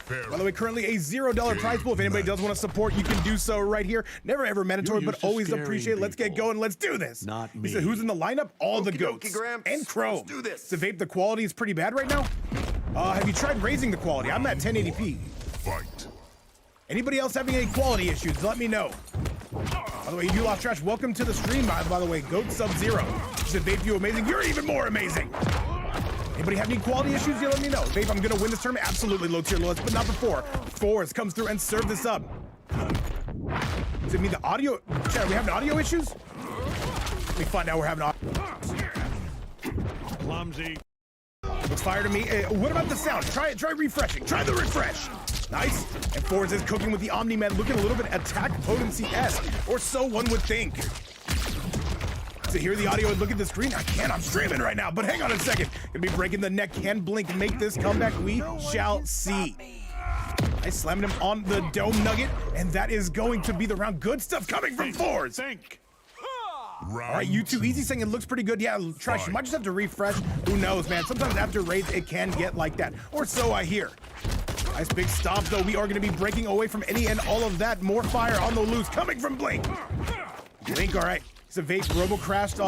By the way, currently a $0 prize pool. If anybody does want to support, you can do so right here. Never ever mandatory, but always appreciate. Let's get going. Let's do this. Not me. He said, who's in the lineup? All the goats. And Chrome. Let's do this. The vape, the quality is pretty bad right now. Have you tried raising the quality? I'm at 1080p. Fight. Anybody else having any quality issues? Let me know. By the way, you lost trash. Welcome to the stream, by the way. Goat Sub-Zero. He said, Vape, you amazing. You're even more amazing. Anybody have any quality issues? You let me know. Vape, I'm gonna win this tournament. Absolutely low tier lowest, but not before. Force comes through and serve this up. Does it mean the audio? Chat, are we having audio issues? Let me find out we're having audio. Clumsy. Looks fire to me. What about the sound? Try refreshing. Try the refresh. Nice. And Forza is cooking with the Omni-Man, looking a little bit attack potency-esque, or so one would think. So hear the audio and look at the screen. I can't, I'm streaming right now, but hang on a second. Gonna be breaking the neck. Can Blink make this comeback? We shall see. I slammed him on the dome nugget, and that is going to be the round. Good stuff coming from Forza. All right, you too easy saying it looks pretty good. Yeah, Trash, you might just have to refresh. Who knows, man? Sometimes after raids, it can get like that. Or so I hear. Nice big stop, though. We are going to be breaking away from any and all of that. More fire on the loose coming from Blink. Blink, all right. It's a Vape robo-crashed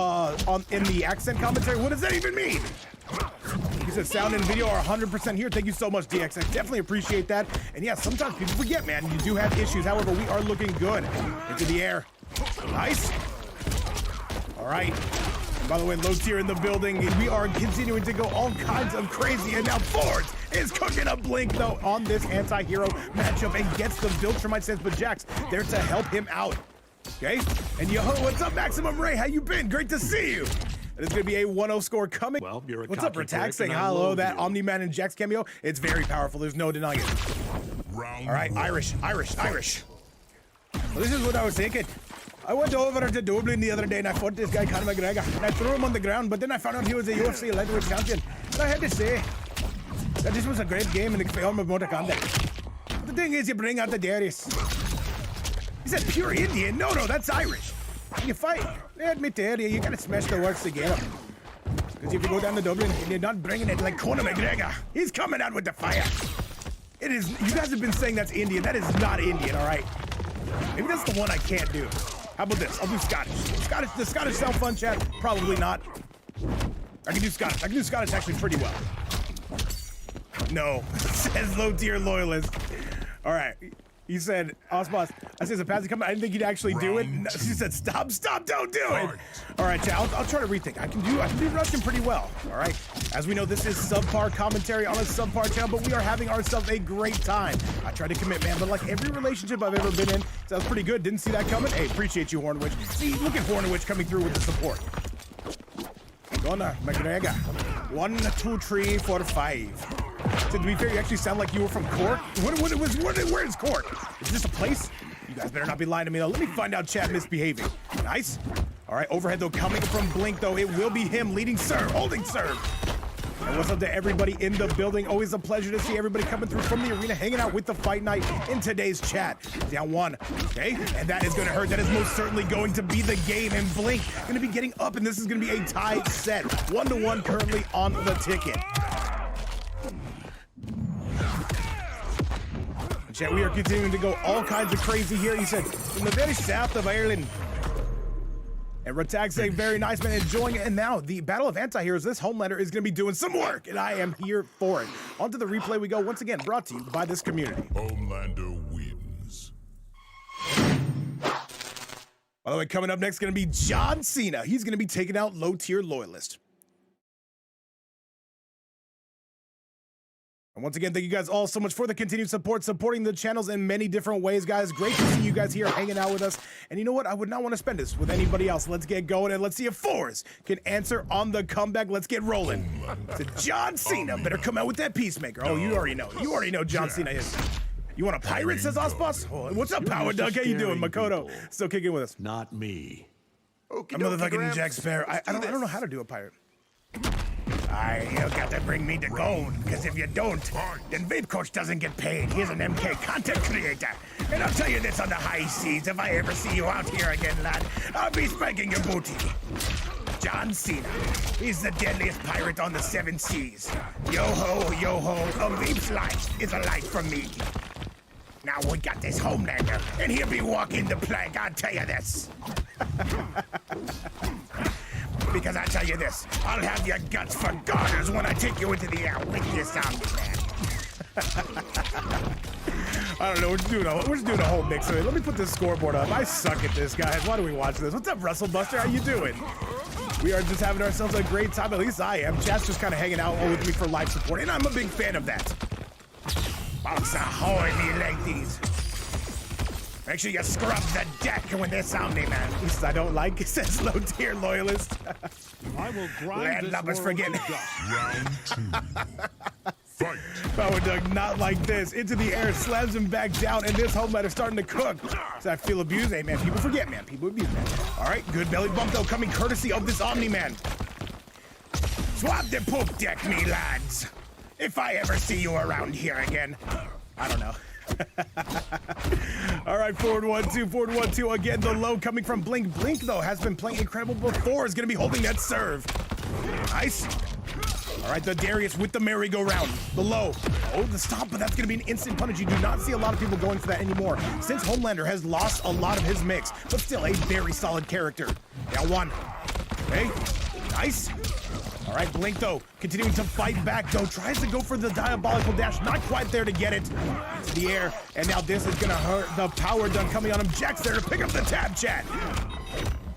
in the accent commentary. What does that even mean? He said sound and video are 100% here. Thank you so much, DX. I definitely appreciate that. And yeah, sometimes people forget, man. You do have issues. However, we are looking good. Into the air. Nice. All right. And by the way, low tier in the building. We are continuing to go all kinds of crazy. And now Fords is cooking a Blink, though, on this anti-hero matchup and gets the Viltrumite sense. But Jax there to help him out. Okay? And yo, what's up, Maximum Ray? How you been? Great to see you. It is going to be a 1-0 score coming. Well, you're a what's up, Ratak? Saying hello. That Omni-Man and Jax cameo. It's very powerful. There's no denying it. Round all right, one. Irish. Well, this is what I was thinking. I went over to Dublin the other day and I fought this guy, Conor McGregor, and I threw him on the ground, but then I found out he was a UFC lightweight champion. And I had to say that this was a great game in the film of Mortal Kombat. The thing is, you bring out the dairies. He said pure Indian. No, that's Irish. You fight. Let me tell you gotta smash the works together. Because if you go down to Dublin and you're not bringing it like Conor McGregor, he's coming out with the fire. It is, you guys have been saying that's Indian. That is not Indian, all right? Maybe that's the one I can't do. How about this? I'll do Scottish. The Scottish sound fun, chat? Probably not. I can do Scottish. I can do Scottish actually pretty well. No, says low tier loyalist. All right. He said, Osmos, I said, Zapazi coming. I didn't think he'd actually do it. No, she said, stop, don't do it. All right, chat, I'll try to rethink. I can do Russian pretty well. All right. As we know, this is subpar commentary on a subpar channel, but we are having ourselves a great time. I try to commit, man, but like every relationship I've ever been in, sounds pretty good. Didn't see that coming. Hey, appreciate you, Hornwich. See, look at Hornwich coming through with the support. Gonna McGregor. 1, 2, 3, 4, 5. So to be fair, you actually sound like you were from Cork. Where is Cork? Is this a place? You guys better not be lying to me though. Let me find out chat misbehaving. Nice. All right, overhead though, coming from Blink though. It will be him leading serve, holding serve. And what's up to everybody in the building? Always a pleasure to see everybody coming through from the arena, hanging out with the Fight Night in today's chat. Down 1, okay? And that is gonna hurt. That is most certainly going to be the game. And Blink gonna be getting up, and this is gonna be a tie set. 1-1 currently on the ticket. Chat, we are continuing to go all kinds of crazy here. He said, from the very south of Ireland. And Ratak saying, very nice, man, enjoying it. And now the Battle of Anti-Heroes, this Homelander is going to be doing some work, and I am here for it. On to the replay we go, once again, brought to you by this community. Homelander wins. By the way, coming up next, going to be John Cena. He's going to be taking out low-tier loyalist. And once again, thank you guys all so much for the continued support, supporting the channels in many different ways, guys. Great to see you guys here hanging out with us. And you know what? I would not want to spend this with anybody else. Let's get going, and let's see if Forrest can answer on the comeback. Let's get rolling. So John Cena better come out with that Peacemaker. Oh, you already know. You already know John Cena is. You want a pirate, says Osboss? Oh, what's up, Power Doug? How you doing? Makoto still kicking with us. Not me. I'm motherfucking Jack Sparrow. I don't know how to do a pirate. You got to bring me the gold, because if you don't, then Vape Coach doesn't get paid. He's an MK content creator. And I'll tell you this on the high seas, if I ever see you out here again, lad, I'll be spanking your booty. John Cena. He's the deadliest pirate on the 7 seas. Yo ho, a leap's life is a life for me. Now we got this Homelander, and he'll be walking the plank, I'll tell you this. Because I tell you this, I'll have your guts for garters when I take you into the air with this Omni-Man. I don't know, we're just doing a whole mix of it. Let me put this scoreboard up. I suck at this, guys. Why do we watch this? What's up, WrestleBuster? How you doing? We are just having ourselves a great time. At least I am. Chat's just kind of hanging out with me for live support, and I'm a big fan of that. Bounce ahoy, me ladies. Make sure you scrub the deck when this Omni-Man. He says I don't like it, says low tier loyalist. I will grind Landlubbers forget. Round 2. Fight. Power Doug not like this. Into the air, slams him back down, and this Homelander starting to cook. So I feel abused. Hey, man, people forget, man. People abuse, man. All right, good belly bump, though, coming courtesy of this Omni-Man. Swap the poop deck, me lads. If I ever see you around here again. I don't know. All right, forward 1-2, forward 1-2. Again, the low coming from Blink. Blink, though, has been playing incredible before. Is going to be holding that serve. Nice. All right, the Darius with the merry-go-round. The low. Oh, the stop, but that's going to be an instant punish. You do not see a lot of people going for that anymore since Homelander has lost a lot of his mix, but still a very solid character. Now one. Okay, nice. All right, Blink, though, continuing to fight back, though. Tries to go for the diabolical dash. Not quite there to get it. Into the air. And now this is going to hurt. The power done coming on him. Jack's there to pick up the tab, chat.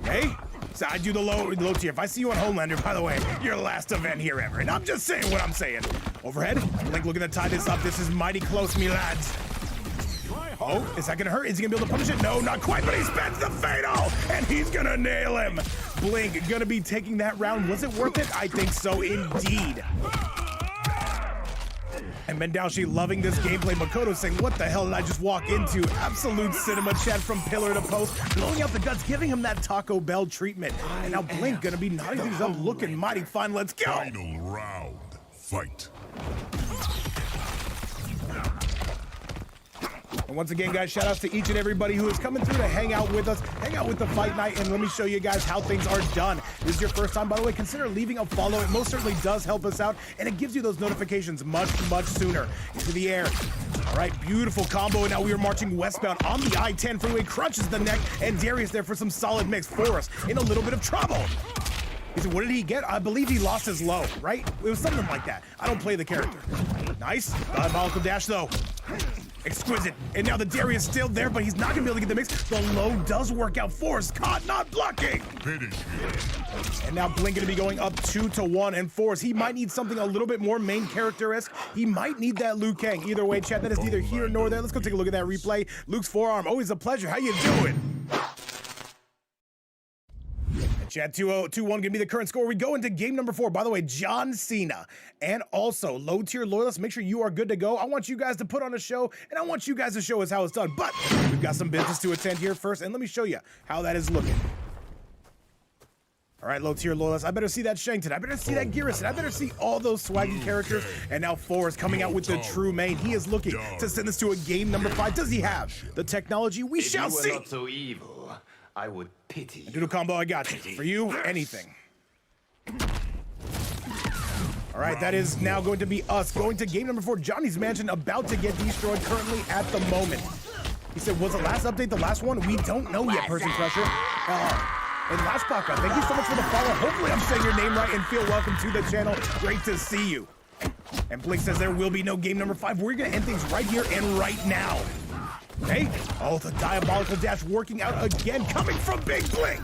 Okay. So I do the low tier. If I see you on Homelander, by the way, your last event here ever. And I'm just saying what I'm saying. Overhead. Blink looking to tie this up. This is mighty close, me lads. Oh, is that gonna hurt? Is he gonna be able to punish it? No, not quite, but he spends the fatal, and he's gonna nail him. Blink gonna be taking that round. Was it worth it? I think so indeed. And Mendaushi loving this gameplay. Makoto saying, what the hell did I just walk into? Absolute cinema chat from pillar to post, blowing out the guts, giving him that Taco Bell treatment. And now Blink gonna be knotting things up, looking mighty fine. Let's go. Final round. Fight. And once again, guys, shout outs to each and everybody who is coming through to hang out with us, hang out with the fight night, and let me show you guys how things are done. This is your first time, by the way, consider leaving a follow. It most certainly does help us out, and it gives you those notifications much, much sooner. Into the air. All right, beautiful combo, and now we are marching westbound on the I-10 freeway, crunches the neck, and Darius there for some solid mix. Forrest in a little bit of trouble. He said, what did he get? I believe he lost his low, right? It was something like that. I don't play the character. Nice. Diabolical dash, though. Exquisite. And now the Darius still there, but he's not going to be able to get the mix. The low does work out. Forrest caught, not blocking. And now Blink going to be going up 2-1. And Forrest, he might need something a little bit more main character-esque. He might need that Liu Kang. Either way, chat, that is neither here nor there. Let's go take a look at that replay. Luke's forearm. Always a pleasure. How you doing? Chat 2-2-1 gonna be the current score. We go into game number 4. By the way, John Cena and also low tier loyalists. Make sure you are good to go. I want you guys to put on a show, and I want you guys to show us how it's done. But we've got some business to attend here first, and let me show you how that is looking. All right, low tier loyalists. I better see that Shankton. I better see that Garrison. I better see all those swaggy characters. And now Forrest coming out with the true main. He is looking to send us to a game number 5. Does he have the technology? We shall see. Not so evil. I would pity. Doodle combo, I got you. For you, anything. All right, that is now going to be us going to game number 4. Johnny's Mansion about to get destroyed currently at the moment. He said, was the last update the last one? We don't know yet, Person Crusher. And Last Baka, thank you so much for the follow. Hopefully I'm saying your name right and feel welcome to the channel. Great to see you. And Blink says there will be no game number 5. We're going to end things right here and right now. Okay. Oh, the diabolical dash working out again, coming from Big Blink.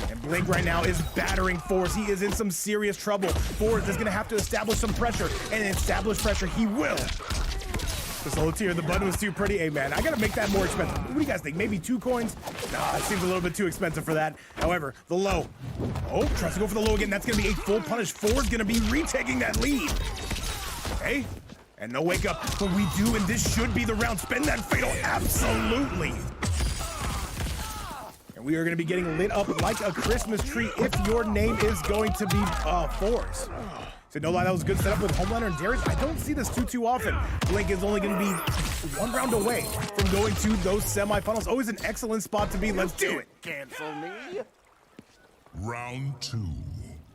And Blink right now is battering Forrest. He is in some serious trouble. Forrest is going to have to establish some pressure, and establish pressure he will. This low tier, the button was too pretty. Hey, man, I got to make that more expensive. What do you guys think? Maybe 2 coins? Nah, it seems a little bit too expensive for that. However, the low. Oh, tries to go for the low again. That's going to be a full punish. Forrest going to be retaking that lead. Okay. And no wake up, but we do, and this should be the round. Spend that fatal, absolutely. And we are gonna be getting lit up like a Christmas tree if your name is going to be Forrest. So no lie, that was a good setup with Homelander and Darius. I don't see this too often. Blink is only gonna be 1 round away from going to those semifinals. Always an excellent spot to be. Let's do it. Cancel me. Round 2.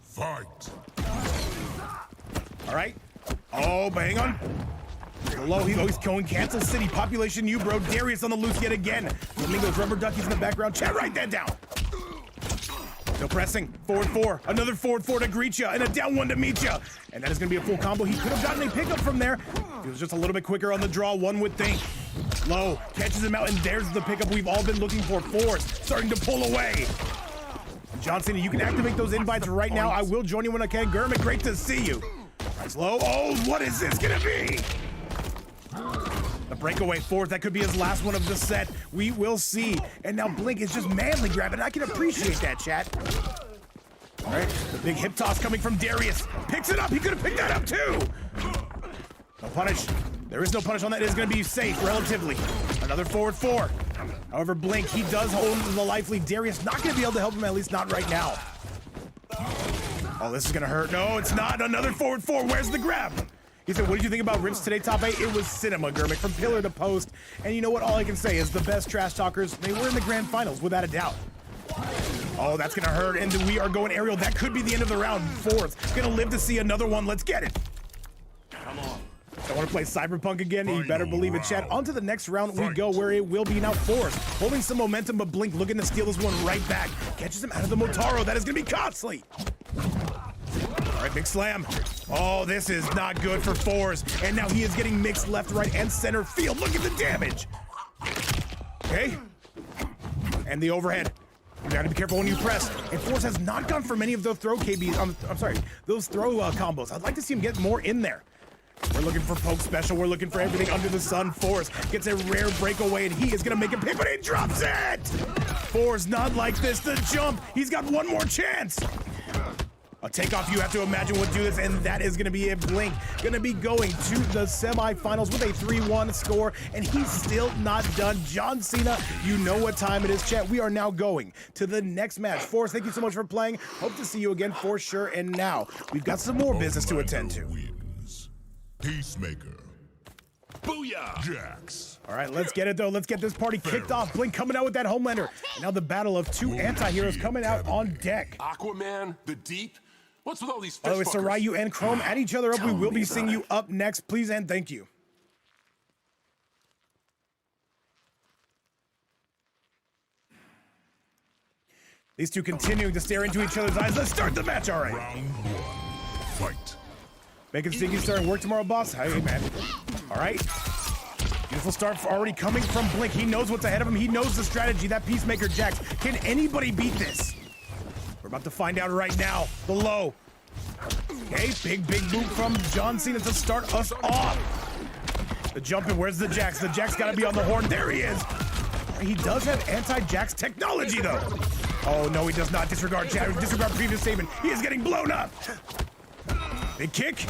Fight. All right. Oh, but hang on. Low, he's going Cancel City. Population U, bro. Darius on the loose yet again. Flamingo's rubber duckies in the background. Chat, write that down. No pressing. Forward 4. Another forward 4 to greet ya. And a down 1 to meet ya. And that is going to be a full combo. He could have gotten a pickup from there. If he was just a little bit quicker on the draw, one would think. Low catches him out, and there's the pickup we've all been looking for. Force starting to pull away. John Cena, you can activate those invites right now. I will join you when I can. Gurman, great to see you. Nice low. Oh, what is this going to be? The breakaway fourth, that could be his last one of the set. We will see. And now Blink is just manly grabbing. I can appreciate that, chat. All right, the big hip toss coming from Darius. Picks it up. He could have picked that up too. No punish. There is no punish on that. It is going to be safe, relatively. Another forward 4. However, Blink, he does hold the life lead. Darius not going to be able to help him, at least not right now. Oh, this is going to hurt. No, it's not. Another forward 4. Where's the grab? He said, what did you think about Rips today, top 8? It was cinema, Gurmick, from pillar to post. And you know what? All I can say is the best trash talkers, they were in the grand finals, without a doubt. Oh, that's going to hurt. And we are going aerial. That could be the end of the round. Fourth. Going to live to see another one. Let's get it. Come on. I want to play Cyberpunk again. You better believe it, chat. On to the next round we go, where it will be now Force. Holding some momentum, but Blink looking to steal this one right back. Catches him out of the Motaro. That is going to be costly. All right, big slam. Oh, this is not good for Force. And now he is getting mixed left, right, and center field. Look at the damage. Okay. And the overhead. You gotta be careful when you press. And Force has not gone for many of those throw KBs. I'm sorry, those throw combos. I'd like to see him get more in there. We're looking for poke special. We're looking for everything under the sun. Force gets a rare breakaway, and he is gonna make a pick, but he drops it! Force not like this. The jump. He's got one more chance. A takeoff, you have to imagine, would do this, and that is gonna be it. Blink gonna be going to the semifinals with a 3-1 score, and he's still not done. John Cena, you know what time it is, chat. We are now going to the next match. Force, thank you so much for playing. Hope to see you again for sure. And now we've got some more business to attend to. Wins. Peacemaker. Booyah! Jax. All right, let's get it though. Let's get this party kicked off. Blink coming out with that Homelander. And now the battle of two anti-heroes coming out on deck. Aquaman, the Deep. What's with all these fish By the way, fuckers? Sarayu and Chrome at each other up. We will be seeing you up next. Please and thank you. These two continuing to stare into each other's eyes. Let's start the match. All right. Round 1. Fight. Making Stinky starting work tomorrow, boss. Hey, man. All right. Beautiful start already coming from Blink. He knows what's ahead of him. He knows the strategy. That Peacemaker Jax. Can anybody beat this? We're about to find out right now. The low. Okay, big boot from John Cena to start us off. The jumping, where's the Jax? The Jax gotta be on the horn. There he is. He does have anti-Jax technology, though. Oh, no, he does not. Disregard previous statement. He is getting blown up. Big kick.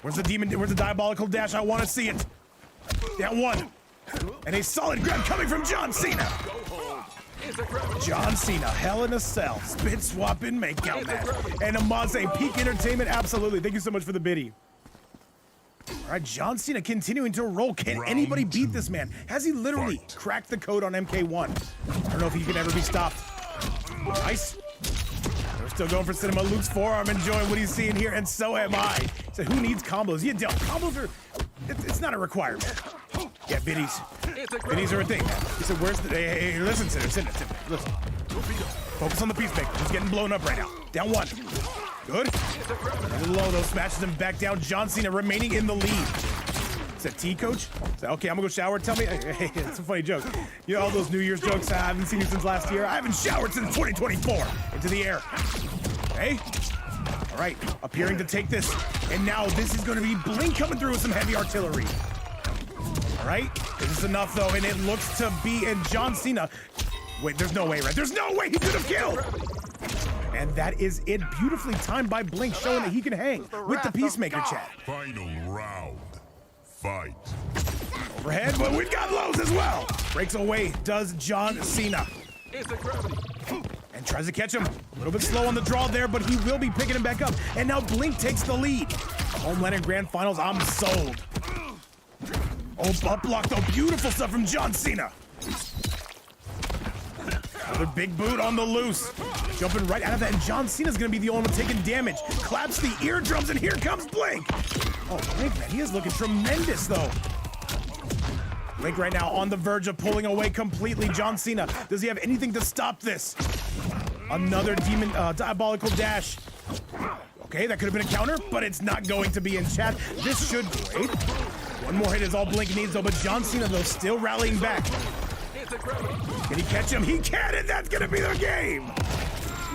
Where's the demon? Where's the diabolical dash? I want to see it. Down 1. And a solid grab coming from John Cena. John Cena, Hell in a Cell, spit swapping makeout match. And Amaze, Peak Entertainment, absolutely. Thank you so much for the biddy. All right, John Cena continuing to roll. Can anybody beat this man? Has he literally cracked the code on MK1? I don't know if he can ever be stopped. Nice. We're still going for cinema. Luke's forearm, enjoying what he's seeing here, and so am I. So who needs combos? You don't. Combos are, it's not a requirement. Yeah, biddies. Biddies are a thing. He said, where's the, hey, listen, Center, listen. Focus on the Peacemaker. He's getting blown up right now. Down 1. Good. A little low, though, smashes him back down. John Cena remaining in the lead. Is that T, coach? So, okay, I'm gonna go shower. Tell me, hey, it's a funny joke. You know, all those New Year's jokes, I haven't seen you since last year. I haven't showered since 2024. Into the air. Hey. All right, appearing to take this. And now this is gonna be Blink coming through with some heavy artillery. All right, this is enough though, and it looks to be, and John Cena, wait, there's no way, right? There's no way he could have killed! And that is it, beautifully timed by Blink, showing that he can hang with the Peacemaker chat. Final round. Fight. Overhead, but we've got lows as well. Breaks away, does John Cena. And tries to catch him. A little bit slow on the draw there, but he will be picking him back up. And now Blink takes the lead. Homelander Grand Finals, I'm sold. Oh, butt block though. Beautiful stuff from John Cena. Another big boot on the loose. Jumping right out of that, and John Cena's gonna be the only one taking damage. Claps the eardrums, and here comes Blink. Oh, Blink, man, he is looking tremendous, though. Blink right now on the verge of pulling away completely. John Cena, does he have anything to stop this? Another demon, diabolical dash. Okay, that could have been a counter, but it's not going to be in chat. This should, wait. One more hit is all Blink needs, though, but John Cena, though, still rallying back. Can he catch him? He can, and that's gonna be the game.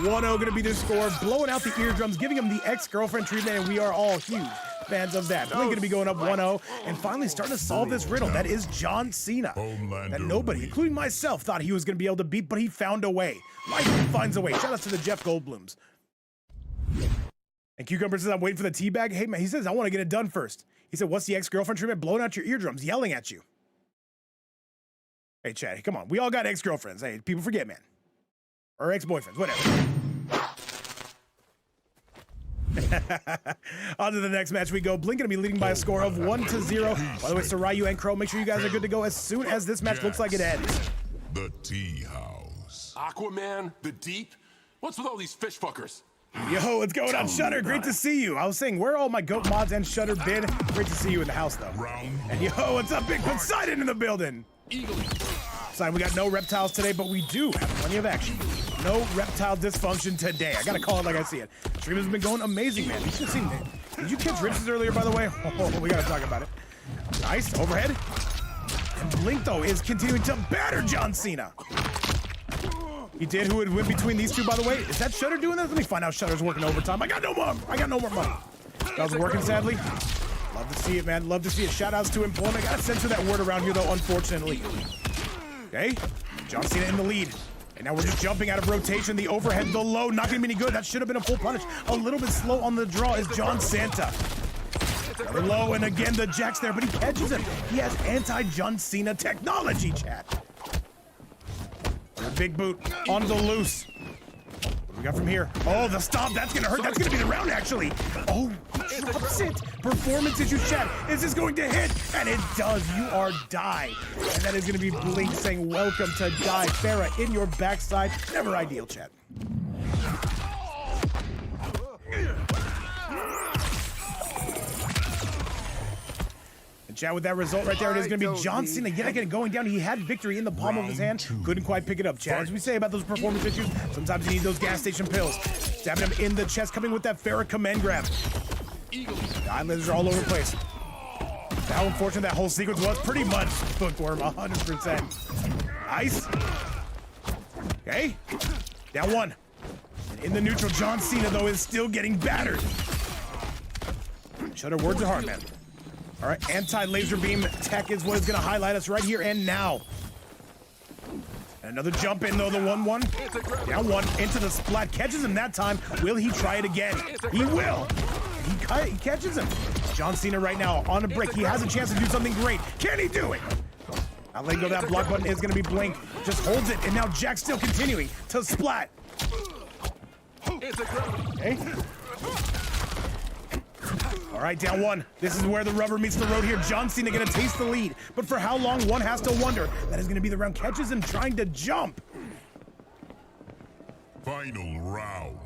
1-0 gonna be the score, blowing out the eardrums, giving him the ex-girlfriend treatment, and we are all huge fans of that. Blink gonna be going up 1-0, and finally starting to solve this riddle. That is John Cena. That nobody, including myself, thought he was gonna be able to beat, but he found a way. Life finds a way. Shout out to the Jeff Goldblums. And Cucumber says, I'm waiting for the teabag. Hey, man, he says, I want to get it done first. He said, what's the ex-girlfriend treatment? Blowing out your eardrums, yelling at you. Hey, Chad, come on. We all got ex-girlfriends. Hey, people forget, man. Or ex-boyfriends, whatever. On to the next match we go. Blink gonna be leading by a score of 1-0. By the way, Sarayu and Crow, make sure you guys are good to go as soon as this match looks like it ends. The tea house. Aquaman, the deep? What's with all these fish fuckers? Yo, what's going on, Shutter? Great to see you. I was saying, where are all my GOAT mods and Shutter been? Great to see you in the house, though. And yo, what's up, Big Poseidon in the building? Poseidon, we got no reptiles today, but we do have plenty of action. No reptile dysfunction today. I gotta call it like I see it. Stream has been going amazing, man. You should have seen it. Did you catch Rips earlier, by the way? Oh, we gotta talk about it. Nice, overhead. And Blink, though, is continuing to batter John Cena. He did. Who would win between these two, by the way? Is that Shutter doing that? Let me find out. Shutter's working overtime. I got no more money. That was working, sadly. Love to see it, man. Love to see it. Shout outs to employment. Gotta censor that word around here, though, unfortunately. Okay. John Cena in the lead. And now we're just jumping out of rotation. The overhead, the low, not gonna be any good. That should have been a full punish. A little bit slow on the draw is John Santa. Another low, and again, the jack's there, but he catches him. He has anti-John Cena technology, chat. Big boot on the loose. What do we got from here? Oh, the stomp. That's going to hurt. That's going to be the round, actually. Oh, he drops it. Performance issues, chat. Is this going to hit? And it does. You are die. And that is going to be Blink saying, welcome to die. Farah in your backside. Never ideal, chat. Chat, with that result right there, it is going to be John Cena yet again going down. He had victory in the palm of his hand. Couldn't quite pick it up, Chad. As we say about those performance issues, sometimes you need those gas station pills. Stabbing him in the chest, coming with that Farrah command grab. The eyelids are all over the place. How unfortunate that whole sequence was. Pretty much bookworm, 100%. Nice. Okay. Down one. And in the neutral, John Cena, though, is still getting battered. Shutter, words are hard, man. All right, anti-laser beam tech is what is going to highlight us right here and now. And another jump in, though, the 1-1. Down one, into the splat. Catches him that time. Will he try it again? He will. He catches him. John Cena right now on a break. He has a chance to do something great. Can he do it? Now letting go that block button is going to be Blink. Just holds it, and now Jack's still continuing to splat. Okay. All right, down one. This is where the rubber meets the road here. John Cena gonna taste the lead, but for how long, one has to wonder. That is gonna be the round. Catches him trying to jump. Final round.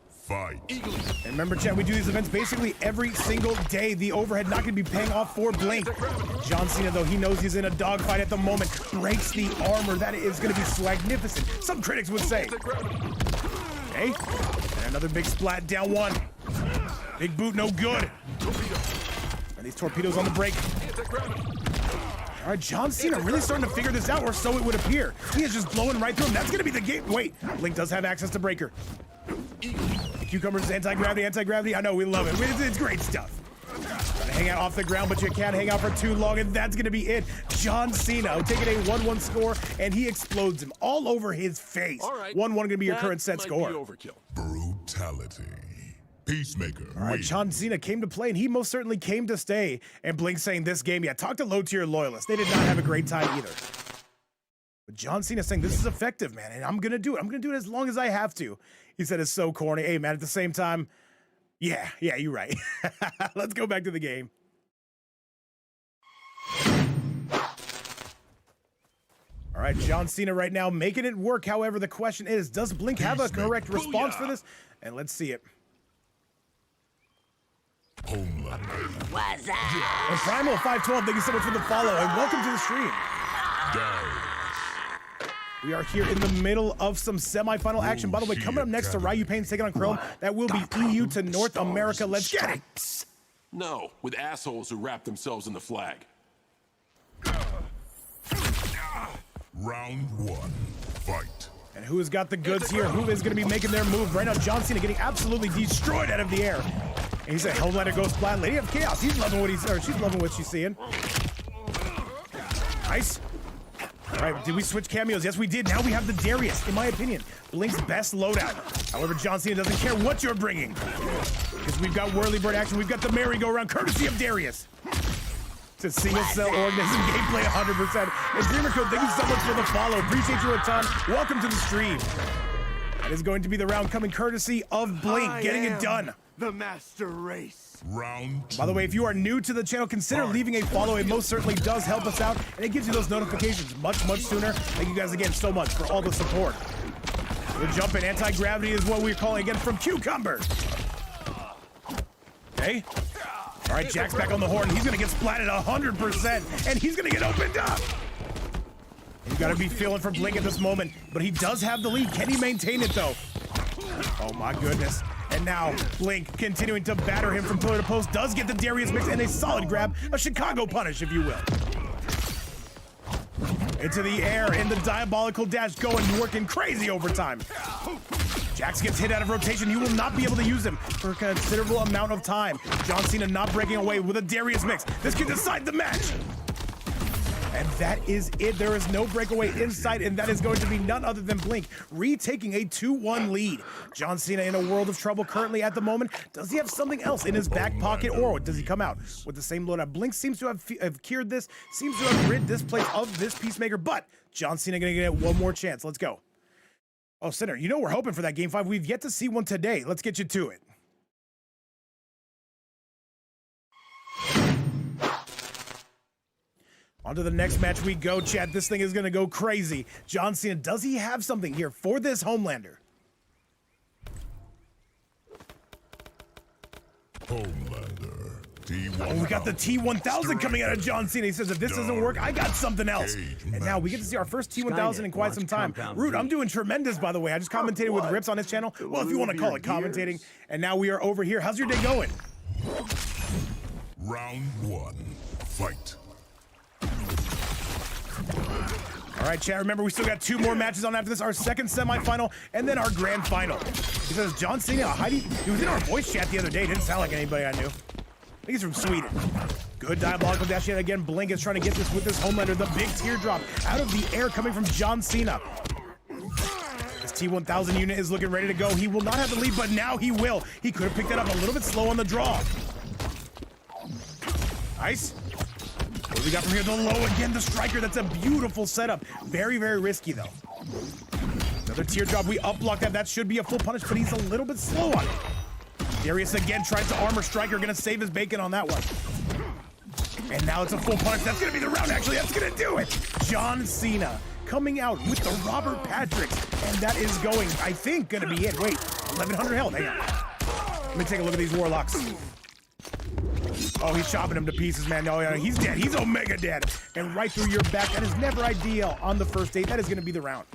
Fight. And remember, chat, we do these events basically every single day. The overhead not gonna be paying off for Blink. John Cena, though, he knows he's in a dogfight at the moment. Breaks the armor. That is gonna be swagnificent. Some critics would say. Okay, and another big splat, down one. Big boot, no good. And these torpedoes on the break. All right, John Cena really starting to figure this out, or so it would appear. He is just blowing right through him. That's going to be the game. Wait, Blink does have access to breaker. Cucumber's anti-gravity. I know, we love it. It's great stuff. Trying to hang out off the ground, but you can't hang out for too long, and that's going to be it. John Cena taking a 1-1 score, and he explodes him all over his face. 1-1 going to be your current set score. Brutality. Peacemaker. All right, John Cena came to play, and he most certainly came to stay. And Blink saying this game, yeah, talk to low-tier loyalists. They did not have a great time either. But John Cena saying this is effective, man, and I'm going to do it. I'm going to do it as long as I have to. He said it's so corny. Hey, man, at the same time, yeah, you're right. Let's go back to the game. All right, John Cena right now making it work. However, the question is, does Blink have a correct response for this? And let's see it. Homelander. What's up? And Primal 512, thank you so much for the follow, and welcome to the stream. Darius. We are here in the middle of some semifinal action. By the way, coming up next to Ryu Pain's taking on Chrome. That will be EU to North America. Let's get it. No, with assholes who wrap themselves in the flag. Round 1. Fight. And who's got the goods here? Who is going to be making their move? Right now, John Cena getting absolutely destroyed out of the air. And he's a Hellblader goes flat. Lady of Chaos. He's loving what she's loving what she's seeing. Nice. All right, did we switch cameos? Yes, we did. Now we have the Darius, in my opinion, Blink's best loadout. However, John Cena doesn't care what you're bringing. Because we've got Whirly Bird action. We've got the merry-go-round, courtesy of Darius. It's a single-cell organism gameplay 100%. And Dreamer Code, thank you so much for the follow. Appreciate you a ton. Welcome to the stream. That is going to be the round coming courtesy of Blink, getting it done. The master race. Round 2. By the way, if you are new to the channel, consider leaving a follow. It most certainly does help us out, and it gives you those notifications much sooner. Thank you guys again so much for all the support. We're jumping. Anti-gravity is what we're calling again from Cucumber. Okay. All right, Jack's back on the horn. He's going to get splatted 100%, and he's going to get opened up. You got to be feeling for Blink at this moment, but he does have the lead. Can he maintain it, though? Oh, my goodness. And now, Blink continuing to batter him from pillar to post, does get the Darius mix and a solid grab, a Chicago punish, if you will. Into the air, and the diabolical dash going, working crazy overtime. Jax gets hit out of rotation. He will not be able to use him for a considerable amount of time. John Cena not breaking away with a Darius mix. This could decide the match. And that is it. There is no breakaway in sight, and that is going to be none other than Blink retaking a 2-1 lead. John Cena in a world of trouble currently at the moment. Does he have something else in his back pocket, or does he come out with the same loadout? Blink seems to have cured this, seems to have rid this place of this Peacemaker, but John Cena gonna get one more chance. Let's go. Oh, Sinner, you know we're hoping for that Game 5. We've yet to see one today. Let's get you to it. On to the next match we go, chat. This thing is going to go crazy. John Cena, does he have something here for this Homelander? Homelander. T1000. Oh, we got the T1000 coming out of John Cena. He says, if this doesn't work, I got something else. And now we get to see our first T1000 in quite some time. Root, I'm doing tremendous, by the way. I just commentated with Rips on his channel. Well, if you want to call it commentating. And now we are over here. How's your day going? Round 1. Fight. All right, chat, remember we still got 2 more matches on after this, our second semifinal, and then our grand final. He says, John Cena, Heidi, he was in our voice chat the other day. Didn't sound like anybody I knew. I think he's from Sweden. Good diabolical dash yet again. Blink is trying to get this with this Homelander. The big teardrop out of the air coming from John Cena. This T1000 unit is looking ready to go. He will not have the lead, but now he will. He could have picked that up a little bit slow on the draw. Nice. What do we got from here? The low again, the striker. That's a beautiful setup. Very risky, though. Another teardrop. We up-block that. That should be a full punish, but he's a little bit slow on it. Darius again tries to armor striker. Gonna save his bacon on that one. And now it's a full punish. That's gonna be the round, actually. That's gonna do it. John Cena coming out with the Robert Patricks. And that is going, I think, gonna be it. Wait, 1100 health. Hang on. Let me take a look at these Warlocks. Oh, he's chopping him to pieces, man. Oh, yeah, he's dead. He's Omega dead. And right through your back. That is never ideal on the first date. That is going to be the round.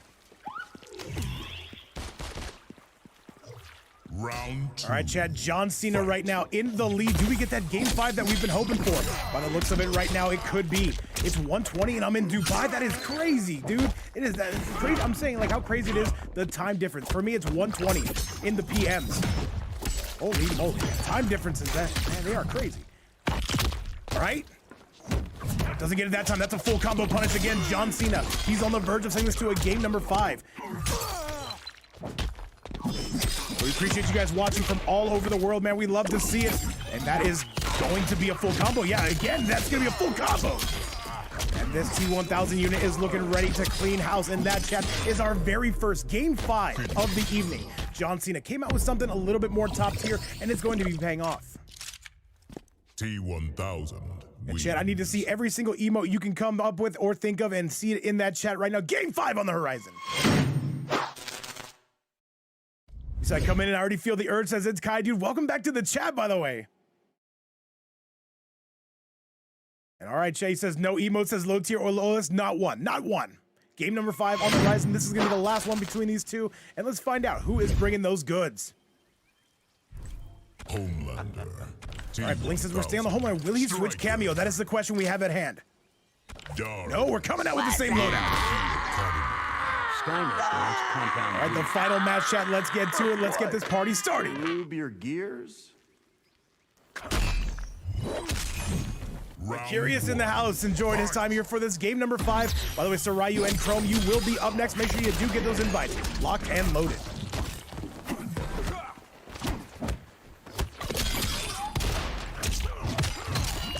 Round 2. All right, Chad. John Cena right now in the lead. Do we get that Game 5 that we've been hoping for? By the looks of it right now, it could be. It's 120 and I'm in Dubai. That is crazy, dude. It is that. It's crazy. I'm saying like how crazy it is. The time difference. For me, it's 120 in the PMs. Holy moly. Time differences, man, they are crazy. All right. Doesn't get it that time. That's a full combo punish again. John Cena. He's on the verge of sending this to a game number 5. We appreciate you guys watching from all over the world, man. We love to see it. And that is going to be a full combo. Yeah, again, that's going to be a full combo. And this T1000 unit is looking ready to clean house. And that, chat, is our very first Game 5 of the evening. John Cena came out with something a little bit more top tier, and it's going to be paying off. T1000. And chat, I need to see every single emote you can come up with or think of and see it in that chat right now. Game 5 on the horizon. So I come in and I already feel the urge, says it's Kai. Dude, welcome back to the chat, by the way. And all right, Shay says no emote, says low tier or lowest. Not one. Game number 5 on the horizon. This is going to be the last one between these two. And let's find out who is bringing those goods. Homelander. All right, Blink says we're staying on the Homelander. Will he switch cameo? That is the question we have at hand. No, we're coming out with the same loadout. All right, the final match, chat. Let's get to it. Let's get this party started. Lube your gears? Curious in the house, enjoying his time here for this game number 5. By the way, Sarayu and Chrome, you will be up next. Make sure you do get those invites locked and loaded.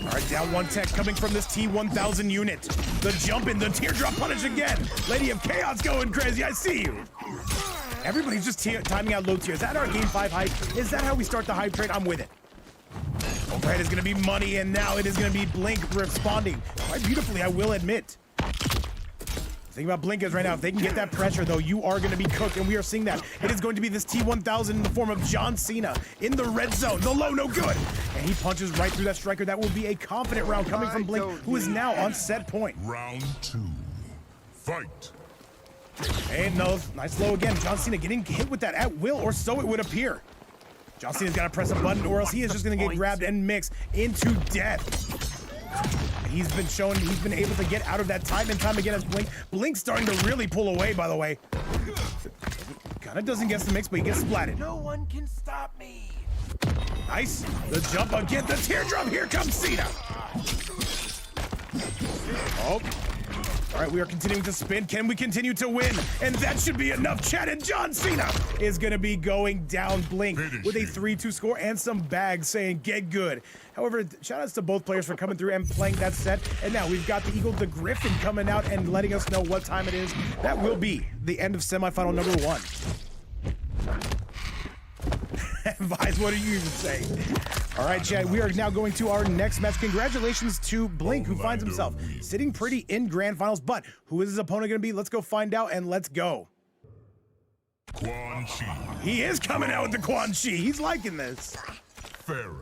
All right, down one tech coming from this T-1000 unit. The jump in, the teardrop punish again. Lady of Chaos going crazy, I see you. Everybody's just timing out low tier. Is that our game 5 hype? Is that how we start the hype train? I'm with it. Overhead is going to be money, and now it is going to be Blink responding quite beautifully, I will admit. The thing about Blink is right now, if they can get that pressure, though, you are going to be cooked, and we are seeing that. It is going to be this T-1000 in the form of John Cena in the red zone. The low, no good. And he punches right through that striker. That will be a confident round coming from Blink, who is now on set point. Round 2. Fight. And no, nice low again. John Cena getting hit with that at will, or so it would appear. John Cena's got to press a button, or else he is just going to get grabbed and mixed into death. He's been shown he's been able to get out of that time and time again as Blink. Blink's starting to really pull away, by the way. Kind of doesn't get the mix, but he gets splatted. No one can stop me. Nice. The jump again. The teardrop. Here comes Cena. Oh. All right, we are continuing to spin. Can we continue to win? And that should be enough, chat. And John Cena is going to be going down Blink with a 3-2 score and some bags saying, get good. However, shout outs to both players for coming through and playing that set. And now we've got the Eagle, the Griffin, coming out and letting us know what time it is. That will be the end of semifinal number 1. Vise, what do you even say? All right, Chad, we are now going to our next match. Congratulations to Blink, who finds himself sitting pretty in grand finals, but who is his opponent going to be? Let's go find out, and let's go. Quan Chi. He is coming out with the Quan Chi. He's liking this. Pharaoh.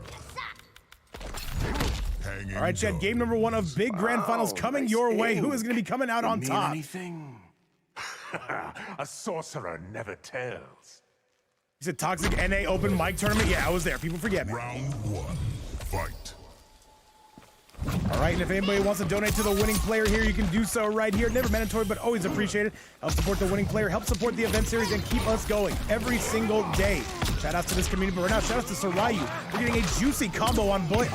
Hanging All right, Chad, game number 1 of big grand finals coming your way. Who is going to be coming out on top? Anything? A sorcerer never tells. He's a Toxic NA open mic tournament. Yeah, I was there. People forget me. Round 1. Fight. All right, and if anybody wants to donate to the winning player here, you can do so right here. Never mandatory, but always appreciated. Help support the winning player, help support the event series, and keep us going every single day. Shout outs to this community, but right now, shout outs to Sarayu. We're getting a juicy combo on Blink.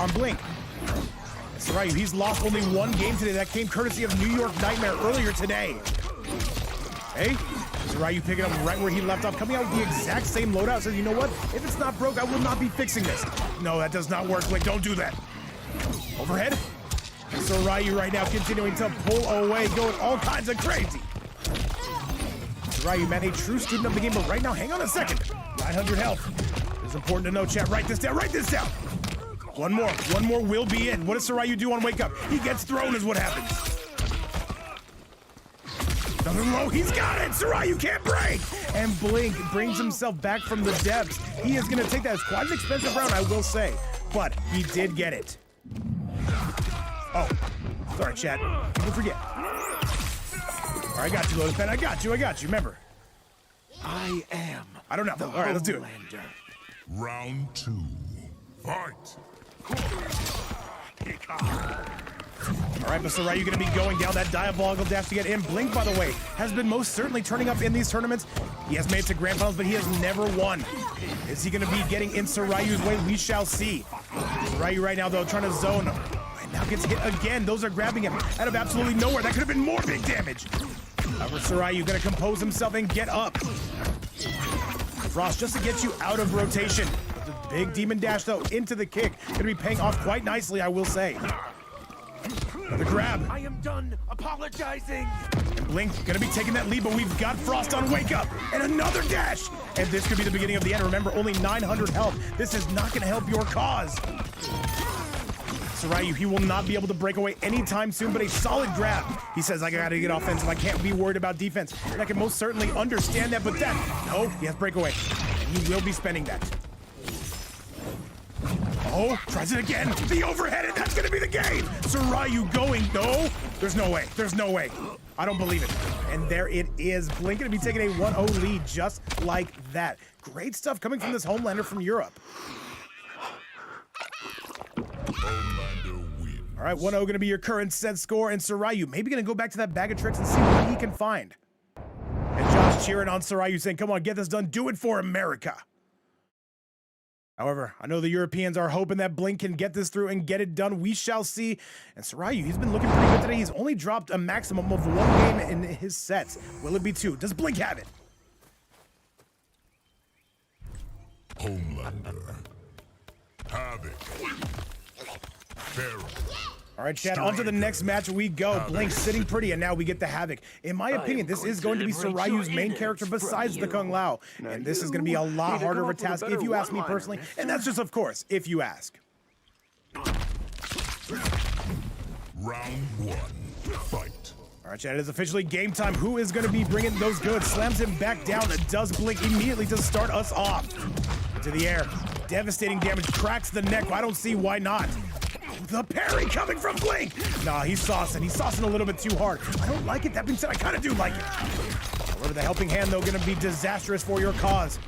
Sarayu, he's lost only 1 game today. That came courtesy of New York Nightmare earlier today. Hey, Sarayu picking up right where he left off, coming out with the exact same loadout. Says, you know what? If it's not broke, I will not be fixing this. No, that does not work, Blink. Don't do that. Overhead. Sarayu right now continuing to pull away, going all kinds of crazy. Sarayu, man, a true student of the game, but right now, hang on a second. 900 health. It's important to know, chat. Write this down. Write this down. One more will be in. What does Sarayu do on Wake Up? He gets thrown is what happens. Another low, he's got it! Sarayu can't break! And Blink brings himself back from the depths. He is gonna take that. It's quite an expensive round, I will say. But he did get it. Oh, sorry, chat. People forget. All right, I got you, Lotus Pen. I got you. Remember. I am. I don't know. All right, let's do it. Round 2. Fight. All right, but Sarayu going to be going down that diabolical dash to get in. Blink, by the way, has been most certainly turning up in these tournaments. He has made it to grand finals, but he has never won. Is he going to be getting in Sarayu's way? We shall see. Sarayu right now, though, trying to zone. And now gets hit again. Those are grabbing him out of absolutely nowhere. That could have been more big damage. However, Sarayu going to compose himself and get up. Frost just to get you out of rotation. The big demon dash, though, into the kick. Going to be paying off quite nicely, I will say. Another grab. I am done apologizing. And Blink gonna be taking that lead, but we've got Frost on Wake Up. And another dash. And this could be the beginning of the end. Remember, only 900 health. This is not gonna help your cause. Sarayu, he will not be able to break away anytime soon, but a solid grab. He says, I gotta get offensive. I can't be worried about defense. And I can most certainly understand that, but then, no, he has breakaway. And he will be spending that. Oh, tries it again. The overhead, and that's gonna be the game. Sarayu going, no. There's no way. There's no way. I don't believe it. And there it is. Blink gonna be taking a 1-0 lead just like that. Great stuff coming from this Homelander from Europe. Homelander wins. All right, 1-0 gonna be your current set score, and Sarayu maybe gonna go back to that bag of tricks and see what he can find. And Josh cheering on Sarayu saying, come on, get this done. Do it for America. However, I know the Europeans are hoping that Blink can get this through and get it done. We shall see. And Sarayu, he's been looking pretty good today. He's only dropped a maximum of 1 game in his sets. Will it be 2? Does Blink have it? Homelander. Havoc. Pharaoh. All right, Chad, on to the next match we go. Blink sitting pretty, and now we get the Havoc. In my opinion, this is going to be Sarayu's main character besides the Kung Lao. And this is going to be a lot harder of a task if you ask me personally. And that's just, of course, if you ask. Round 1. Fight. All right, Chad, it is officially game time. Who is going to be bringing those goods? Slams him back down. Does Blink immediately to start us off. Into the air. Devastating damage. Cracks the neck. I don't see why not. The parry coming from Blink. Nah, he's saucing. He's saucing a little bit too hard. I don't like it. That being said, I kind of do like it. However, the helping hand, though, going to be disastrous for your cause.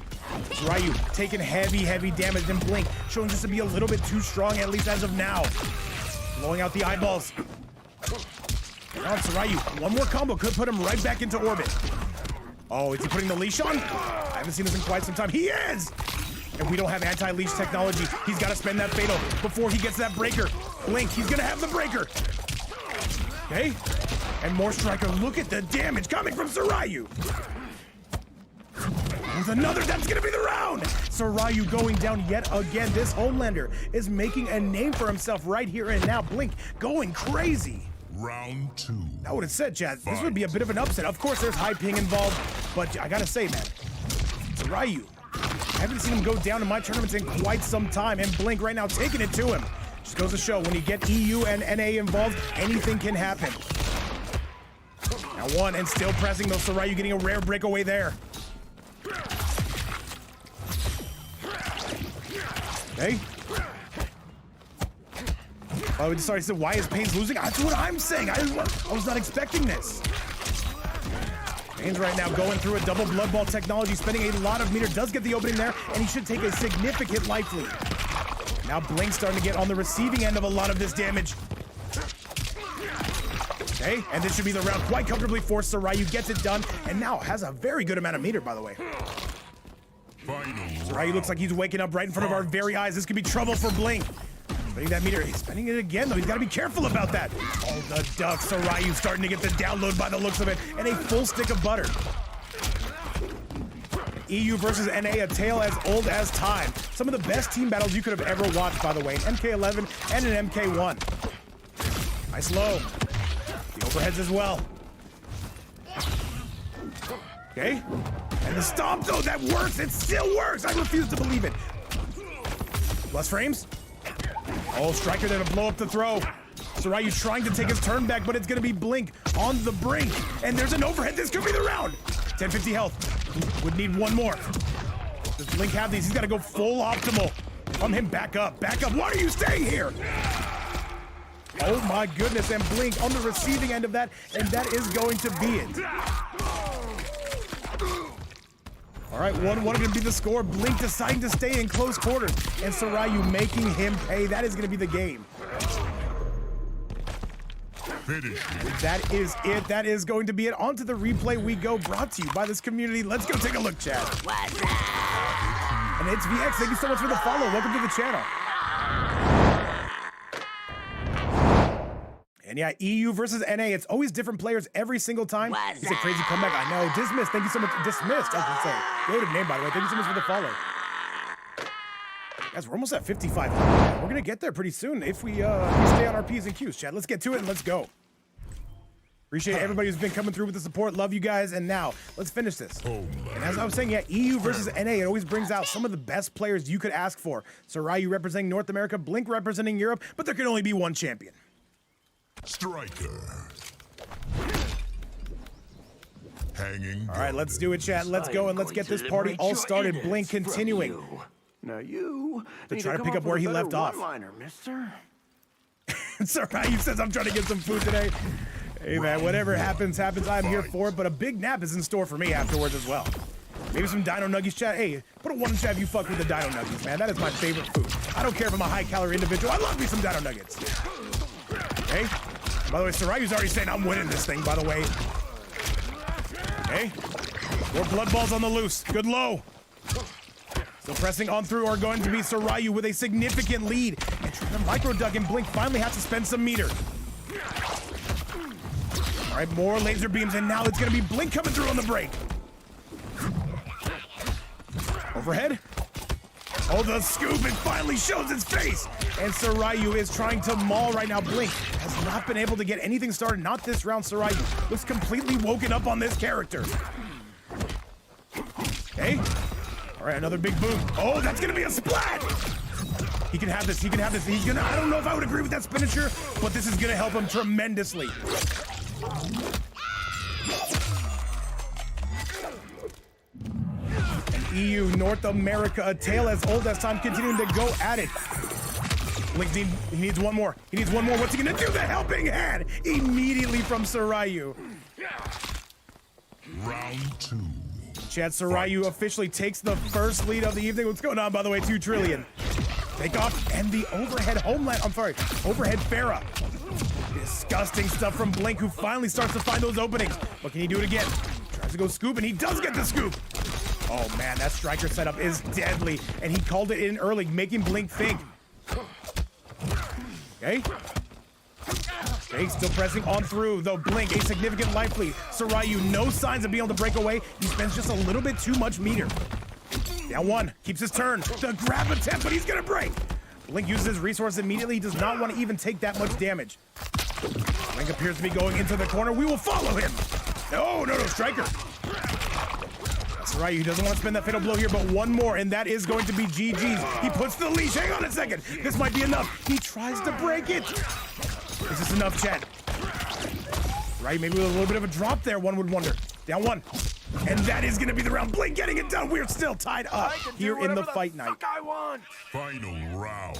Ryu taking heavy damage, and Blink showing just to be a little bit too strong, at least as of now. Blowing out the eyeballs. Now it's Ryu. One more combo could put him right back into orbit. Oh, is he putting the leash on? I haven't seen this in quite some time. He is! And we don't have anti-leash technology. He's got to spend that fatal before he gets that breaker. Blink, he's going to have the breaker. Okay. And more striker. Look at the damage coming from Sarayu. With another, that's going to be the round. Sarayu going down yet again. This Homelander is making a name for himself right here and now. Blink going crazy. Round 2. That would have said, Chad. This would be a bit of an upset. Of course, there's high ping involved. But I got to say, man, Sarayu, I haven't seen him go down in my tournaments in quite some time, and Blink right now taking it to him. Just goes to show, when you get EU and NA involved, anything can happen. Now 1, and still pressing, though. Sarayu getting a rare breakaway there. Okay. Oh, sorry, so why is Payne's losing? That's what I'm saying. I was not expecting this. Payne's right now going through a double blood ball technology, spending a lot of meter, does get the opening there, and he should take a significant life lead. Now Blink starting to get on the receiving end of a lot of this damage. Okay, and this should be the round quite comfortably for Sarayu, gets it done, and now has a very good amount of meter, by the way. Sarayu looks like he's waking up right in front of our very eyes. This could be trouble for Blink. Spending that meter, he's spending it again, though. He's got to be careful about that. Oh, the duck. Sarayu starting to get the download by the looks of it, and a full stick of butter. EU versus NA, a tale as old as time. Some of the best team battles you could have ever watched, by the way. An MK11 and an MK1. Nice low. The overheads as well. Okay. And the stomp, though, that works. It still works. I refuse to believe it. Less frames. Oh, striker there to blow up the throw. Sarayu trying to take his turn back, but it's going to be Blink on the brink. And there's an overhead. This could be the round. 1050 health. Would need 1 more. Does Blink have these? He's got to go full optimal. From him, back up, back up. Why are you staying here? Oh my goodness, and Blink on the receiving end of that, and that is going to be it. All right, 1-1 going to be the score. Blink deciding to stay in close quarters, and Sarayu making him pay. That is going to be the game. That is it. That is going to be it. On to the replay we go, brought to you by this community. Let's go take a look, Chad. What's up? And it's VX. Thank you so much for the follow. Welcome to the channel. And yeah, EU versus NA. It's always different players every single time. It's a crazy comeback. I know. Dismissed. Thank you so much. Dismissed, I should say. Goated name, by the way. Thank you so much for the follow. Guys, we're almost at 5,500. We're going to get there pretty soon if we stay on our P's and Q's, Chad. Let's get to it and let's go. Appreciate everybody who's been coming through with the support. Love you guys. And now, let's finish this. And as I was saying, yeah, EU versus NA, it always brings out some of the best players you could ask for. Sarayu representing North America, Blink representing Europe, but there can only be one champion. Striker. Hanging. All right, let's do it, chat. Let's go and let's get this party all started. Blink continuing Now you to need try to come pick up with where a he better left off. one-liner, mister. Sarayu says, I'm trying to get some food today. Hey, man, whatever happens, happens. I'm here for it, but a big nap is in store for me afterwards as well. Maybe some Dino Nuggies, chat. Hey, put a 1 in chat if you fuck with the Dino Nuggies, man. That is my favorite food. I don't care if I'm a high-calorie individual. I love me some Dino Nuggets. Okay? By the way, Sarayu's already saying I'm winning this thing, by the way. Okay? More blood balls on the loose. Good low. So pressing on through are going to be Sarayu with a significant lead. And trying to micro-duck, and Blink finally has to spend some meter. All right, more laser beams, and now it's going to be Blink coming through on the break. Overhead. Oh, the scoop, it finally shows its face. And Sarayu is trying to maul right now. Blink has not been able to get anything started. Not this round. Sarayu looks completely woken up on this character. Okay. All right, another big boom. Oh, that's going to be a splat. He can have this. He can have this. He's going to, I don't know if I would agree with that finisher, but this is going to help him tremendously. And EU, North America, a tale as old as time, continuing to go at it. Blink, he needs one more. He needs one more. What's he gonna do? The helping hand immediately from Sarayu. Round 2. Chad, Sarayu officially takes the first lead of the evening. What's going on, by the way? 2 trillion. Take off, and the overhead homeland. I'm sorry, overhead Farah. Disgusting stuff from Blink, who finally starts to find those openings. But can he do it again? Tries to go scoop, and he does get the scoop. Oh man, that striker setup is deadly, and he called it in early, making Blink think. Okay. Okay, still pressing on through, though. Blink, a significant life lead. Sarayu, no signs of being able to break away. He spends just a little bit too much meter. Down 1, keeps his turn. The grab attempt, but he's gonna break. Blink uses his resources immediately. He does not want to even take that much damage. Blink appears to be going into the corner. We will follow him. No, striker. Sarayu doesn't want to spend that fatal blow here, but one more, and that is going to be GG's. He puts the leash. Hang on a second. This might be enough. He tries to break it. Is this enough, Chad? Right, maybe with a little bit of a drop there, one would wonder. Down 1. And that is going to be the round. Blink getting it done. We're still tied up here in the fight night. I want. Final round.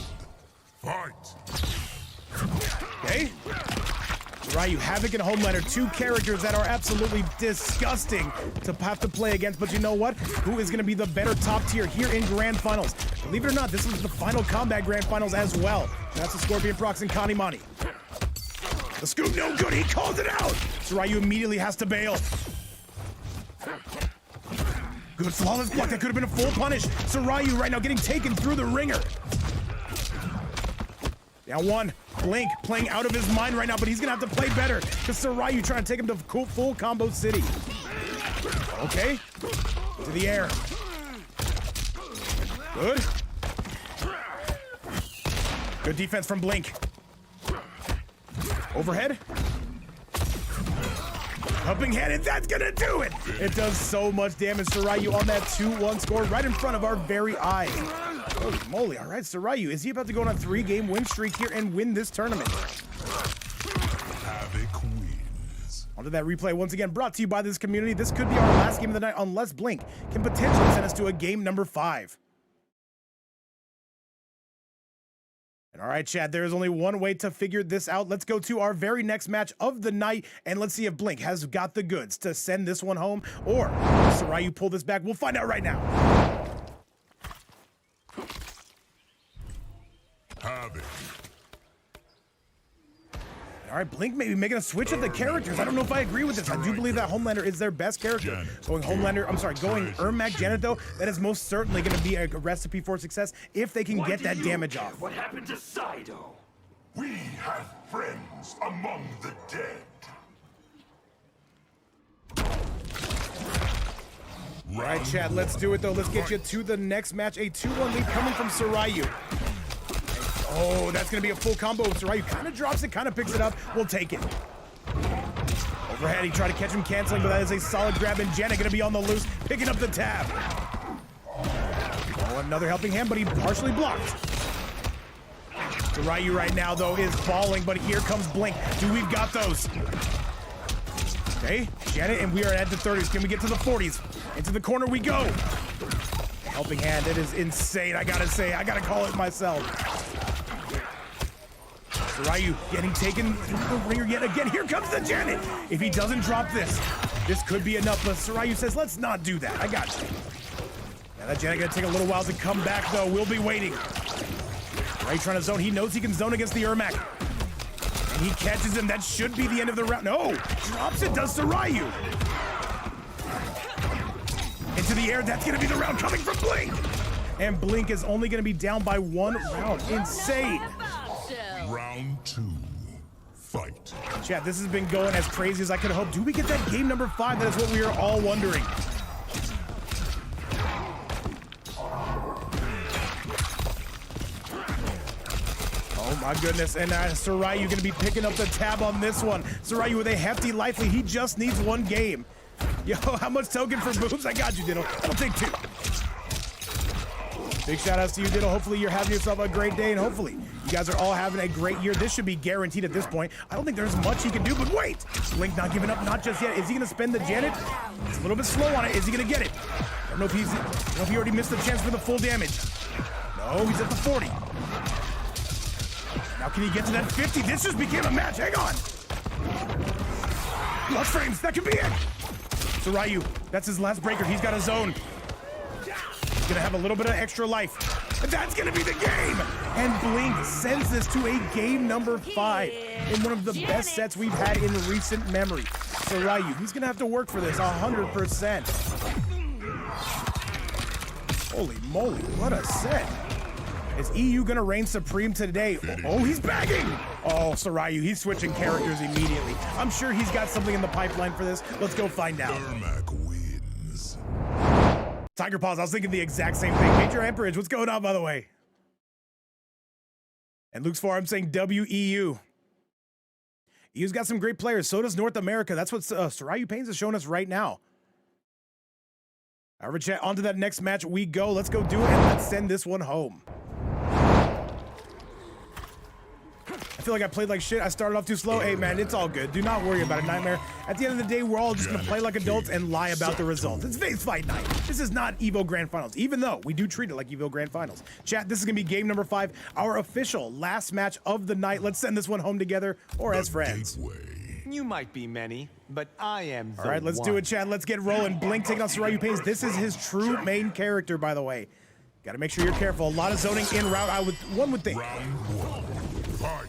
Fight. Okay. Ryu, Havoc, and Homelander, 2 characters that are absolutely disgusting to have to play against. But you know what? Who is going to be the better top tier here in Grand Finals? Believe it or not, this was the final Combat Grand Finals as well. That's the Scorpion Prox and Kanimani. The scoop, no good. He calls it out. So Ryu immediately has to bail. Good flawless block. That could have been a full punish. Sarayu right now getting taken through the ringer. Down 1. Blink playing out of his mind right now, but he's gonna have to play better because Sarayu trying to take him to full combo city. Okay. To the air. Good. Good defense from Blink. Overhead. Helping hand, and that's gonna do it! It does so much damage. Sarayu on that 2-1 score right in front of our very eyes. Holy moly, all right, Sarayu, is he about to go on a 3-game win streak here and win this tournament? Havoc wins. Onto that replay once again, brought to you by this community. This could be our last game of the night unless Blink can potentially send us to a game number 5. And all right, Chad, there is only one way to figure this out. Let's go to our very next match of the night, and let's see if Blink has got the goods to send this one home, or Sarayu pull this back. We'll find out right now. Havoc. All right, Blink may be making a switch of the characters. I don't know if I agree with this. I do believe that Homelander is their best character. Going Ermac Janet, though, that is most certainly going to be a recipe for success if they can get that damage off. What happened to Sido? We have friends among the dead. All right, Chad, let's do it, though. Let's get you to the next match. A 2-1 lead coming from Sarayu. Oh, that's going to be a full combo. Sarayu kind of drops it, kind of picks it up. We'll take it. Overhead, he tried to catch him canceling, but that is a solid grab, and Janet gonna be on the loose, picking up the tab. Oh, another helping hand, but he partially blocked. So Ryu right now, though, is falling, but here comes Blink. We've got those. Okay, Janet, and we are at the 30s. Can we get to the 40s? Into the corner we go. Helping hand, it is insane. I gotta say, I gotta call it myself. So Ryu getting taken through the ringer yet again. Here comes the Janet. If he doesn't drop this, this could be enough. But Ryu says, let's not do that. I got you. Now that Janet gonna take a little while to come back, though. We'll be waiting. Ryu trying to zone. He knows he can zone against the Ermac. And he catches him. That should be the end of the round. No, drops it, does to Ryu. Into the air, that's gonna be the round coming from Blink. And Blink is only gonna be down by 1 round. Insane. Round 2. Fight. Chat, this has been going as crazy as I could hope. Do we get that game number 5? That is what we are all wondering. Oh my goodness, and Sarayu gonna be picking up the tab on this one. Sarayu with a hefty life lead. He just needs 1 game. Yo, how much token for boobs? I got you, Diddle. That'll take 2. Big shout outs to you, Diddle. Hopefully you're having yourself a great day, and hopefully you guys are all having a great year. This should be guaranteed at this point. I don't think there's much he can do, but wait. Blink not giving up, not just yet. Is he gonna spend the Janet? He's a little bit slow on it. Is he gonna get it? I don't know if he already missed the chance for the full damage. No, he's at the 40. Now can he get to that 50? This just became a match. Hang on. Lost frames. That could be it. So Ryu, that's his last breaker. He's got a zone. He's gonna have a little bit of extra life. And that's gonna be the game. And Blink sends this to a game number 5 in one of the best sets we've had in recent memory. So Ryu, he's gonna have to work for this 100%. Holy moly, what a set. Is EU gonna reign supreme today? Oh, he's bagging! Oh, Sarayu, he's switching characters immediately. I'm sure he's got something in the pipeline for this. Let's go find out. Ermac wins. Tiger Paws, I was thinking the exact same thing. Major Amperage, what's going on, by the way? And Luke's Forum saying WEU. EU's got some great players. So does North America. That's what Sarayu Pains is showing us right now. However, chat, on to that next match we go. Let's go do it, and let's send this one home. I feel like I played like shit. I started off too slow. Hey, man, it's all good. Do not worry about it, Nightmare. At the end of the day, we're all just going to play like adults and lie about the results. It's Face Fight Night. This is not EVO Grand Finals, even though we do treat it like EVO Grand Finals. Chat, this is going to be game number 5, our official last match of the night. Let's send this one home together or as friends. You might be many, but I am the All right, let's do it, chat. Let's get rolling. Blink taking on Sarayu Pains. This is his true main character, by the way. Got to make sure you're careful. A lot of zoning in route, one would think. Round 1. Fight.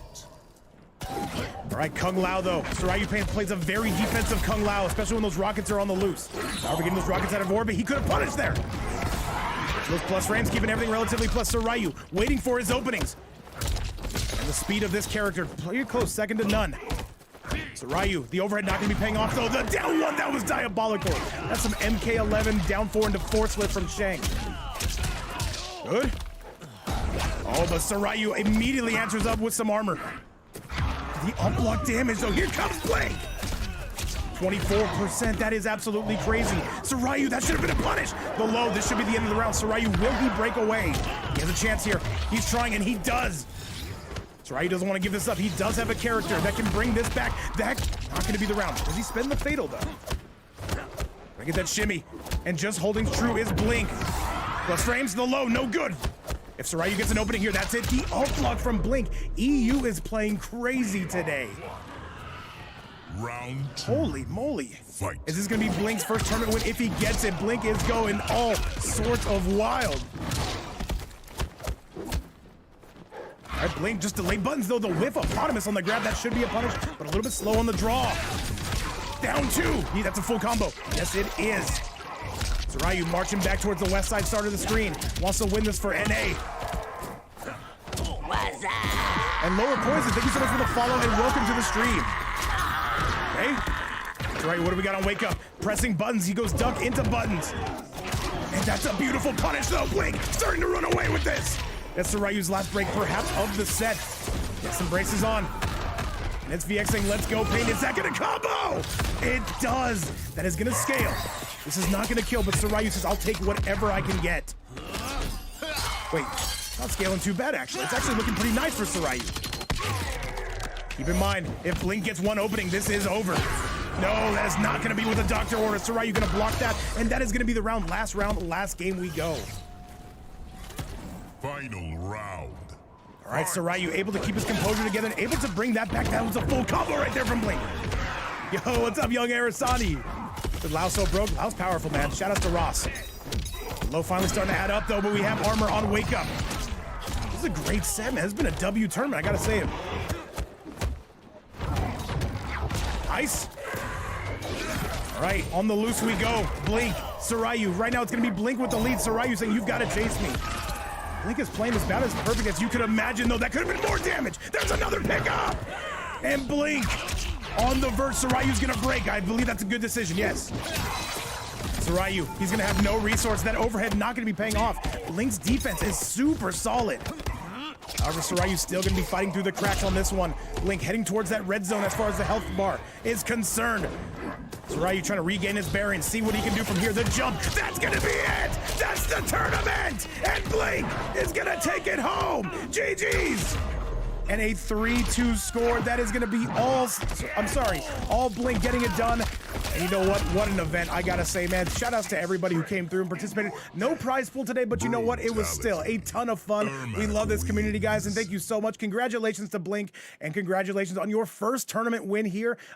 All right, Kung Lao, though. Sarayu Pains plays a very defensive Kung Lao, especially when those rockets are on the loose. Now we're getting those rockets out of orbit. He could have punished there. Those plus frames, keeping everything relatively plus. Sarayu waiting for his openings. And the speed of this character, pretty close, second to none. Sarayu, the overhead not going to be paying off, though. The down one, that was diabolical. That's some MK11 down 4 into 4 slip from Shang. Good. Oh, but Sarayu immediately answers up with some armor. The unblocked damage, though. Here comes Blink. 24%. That is absolutely crazy. Sarayu, that should have been a punish. The low, this should be the end of the round. Sarayu, will he break away? He has a chance here. He's trying, and he does. Sarayu doesn't want to give this up. He does have a character that can bring this back. That's not going to be the round. Does he spend the fatal, though? I get that shimmy. And just holding true is Blink. Plus frames, the low, no good. If Sarayu gets an opening here, that's it. The ult block from Blink. EU is playing crazy today. Round 2. Holy moly. Fight. Is this going to be Blink's first tournament win? If he gets it, Blink is going all sorts of wild. All right, Blink just delayed buttons, though. The whiff of Potamus on the grab, that should be a punish, but a little bit slow on the draw. Down 2. That's a full combo. Yes, it is. Sarayu marching back towards the west side start of the screen. Wants to win this for NA. And Lower Poison, thank you so much for the follow and welcome to the stream. Okay. Sarayu, what do we got on Wake Up? Pressing buttons, he goes duck into buttons. And that's a beautiful punish though. Blink starting to run away with this. That's Sarayu's last break perhaps of the set. Get some braces on. And it's VX saying, let's go, Pain. Is that gonna combo? It does. That is gonna scale. This is not gonna kill, but Sarayu says, I'll take whatever I can get. Wait, it's not scaling too bad, actually. It's actually looking pretty nice for Sarayu. Keep in mind, if Blink gets one opening, this is over. No, that is not gonna be with a Doctor Order. Sarayu gonna block that, and that is gonna be the round, last game we go. Final round. All right, Sarayu able to keep his composure together and able to bring that back. That was a full combo right there from Blink. Yo, what's up, young Arasani? With Lao so broke, Lao's powerful, man. Shout out to Ross. Low finally starting to add up, though, but we have Armor on Wake Up. This is a great set, man. This has been a W tournament, I gotta say it. Nice. All right, on the loose we go. Blink, Sarayu. Right now it's gonna be Blink with the lead. Sarayu saying, you've gotta chase me. Blink is playing as bad as perfect as you could imagine, though. That could have been more damage. There's another pickup. And Blink on the verge. Sarayu's gonna break. I believe that's a good decision, yes. Sarayu, he's gonna have no resource. That overhead not gonna be paying off. Blink's defense is super solid. However, Sarayu's still gonna be fighting through the cracks on this one. Blink heading towards that red zone as far as the health bar is concerned. Sarayu trying to regain his bearings, see what he can do from here. The jump, that's gonna be it! That's the tournament! And Blink is gonna take it home! GG's! And a 3-2 score. That is gonna be all Blink getting it done. And you know what? What an event, I gotta say, man. Shout outs to everybody who came through and participated. No prize pool today, but you know what? It was still a ton of fun. We love this community, guys, and thank you so much. Congratulations to Blink, and congratulations on your first tournament win here.